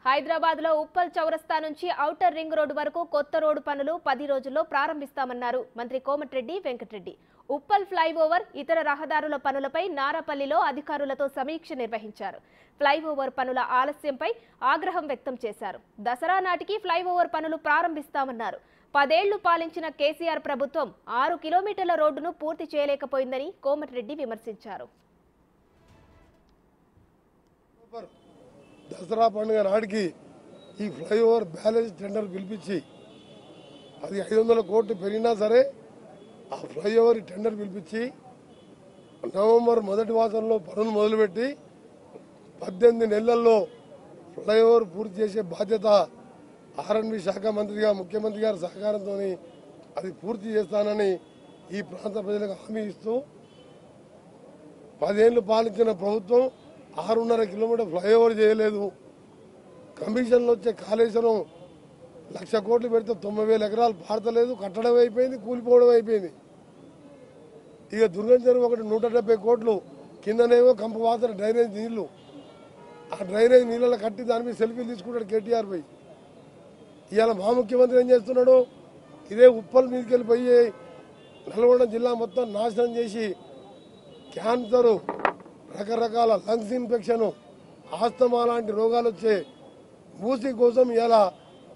హైదరాబాద్ లో ఉప్పల్ చౌరస్తా నుంచి ఔటర్ రింగ్ రోడ్డు వరకు కొత్త రోడ్డు పనులు 10 రోజుల్లో ప్రారంభిస్తామన్నారు మంత్రి కోమటిరెడ్డి వెంకటరెడ్డి. ఉప్పల్ ఫ్లైఓవర్ ఇతర రహదారుల పనులపై నారాపల్లిలో అధికారులతో సమీక్ష నిర్వహించారు. ఫ్లైఓవర్ పనుల ఆలస్యంపై ఆగ్రహం వ్యక్తం చేశారు. దసరా నాటికి ఫ్లైఓవర్ పనులు ప్రారంభిస్తామన్నారు. 10 ఏళ్లు పాలించిన కేసీఆర్ ప్రభుత్వం 6 కిలోమీటర్ల రోడ్డును పూర్తి చేయలేకపోయిందని కోమటిరెడ్డి విమర్శించారు. దసరా పండుగ నాటికి ఈ ఫ్లైఓవర్ బ్యాలెన్స్ టెండర్ పిలిపించి అది 500 కోట్లు పెరిగినా సరే ఆ ఫ్లైఓవర్ టెండర్ పిలిపించి నవంబర్ మొదటి మాసంలో పనులు మొదలుపెట్టి 18 నెలల్లో ఫ్లైఓవర్ పూర్తి చేసే బాధ్యత ఆర్ఎండ్బి శాఖ మంత్రిగా ముఖ్యమంత్రి గారి సహకారంతో అది పూర్తి చేస్తానని ఈ ప్రాంత ప్రజలకు హామీ ఇస్తూ 10 ఏళ్లు పాలించిన ప్రభుత్వం 6.5 కిలోమీటర్ ఫ్లైఓవర్ చేయలేదు. కమిషన్లు వచ్చే కాళేశ్వరం 1,00,000 కోట్లు పెడితే 90,000 ఎకరాలు పారతలేదు, కట్టడం అయిపోయింది, కూలిపోవడం అయిపోయింది. ఇక దుర్గం చెరువు ఒకటి 170 కోట్లు కిందనేమో కంప వాసన డ్రైనేజ్ నీళ్లు, ఆ డ్రైనేజ్ నీళ్ళలో కట్టి దాని మీద సెల్ఫీలు తీసుకుంటాడు కేటీఆర్ పోయి. ఇవాళ మా ముఖ్యమంత్రి ఏం చేస్తున్నాడు, ఇదే ఉప్పల్ మీదకి వెళ్ళిపోయి నల్గొండ జిల్లా మొత్తం నాశనం చేసి క్యాన్సరు, రకరకాల లంగ్స్ ఇన్ఫెక్షన్, ఆస్తమా లాంటి రోగాలు వచ్చే మూసి కోసం ఇలా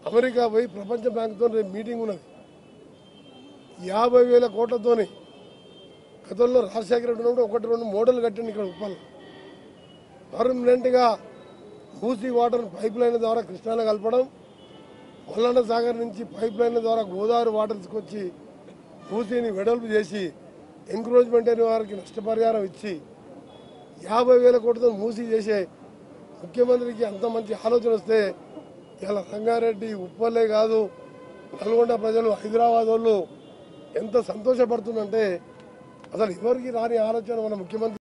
అమెరికా పోయి ప్రపంచ బ్యాంకుతో రేపు మీటింగ్ ఉన్నది. 50,000 కోట్లతోని గతంలో రాజశేఖర రెడ్డి ఉన్నప్పుడు 1-2 మోడల్ కట్టింది ఇక్కడ ఉప్పల్. పర్మనెంట్గా మూసి వాటర్ పైప్ లైన్ ద్వారా కృష్ణాలో కలపడం, మల్లన్న సాగర్ నుంచి పైప్ లైన్ల ద్వారా గోదావరి వాటర్ తీసుకొచ్చి మూసిని వెడల్పు చేసి ఎంక్రోచ్మెంట్ అయిన వారికి నష్టపరిహారం ఇచ్చి 50,000 కోట్లతో మూసి చేసే ముఖ్యమంత్రికి అంత మంచి ఆలోచన వస్తే ఇలా రంగారెడ్డి ఉప్పల్లే కాదు నల్గొండ ప్రజలు హైదరాబాద్ వాళ్ళు ఎంత సంతోషపడుతుందంటే అసలు ఎవరికి రాని ఆలోచన మన ముఖ్యమంత్రి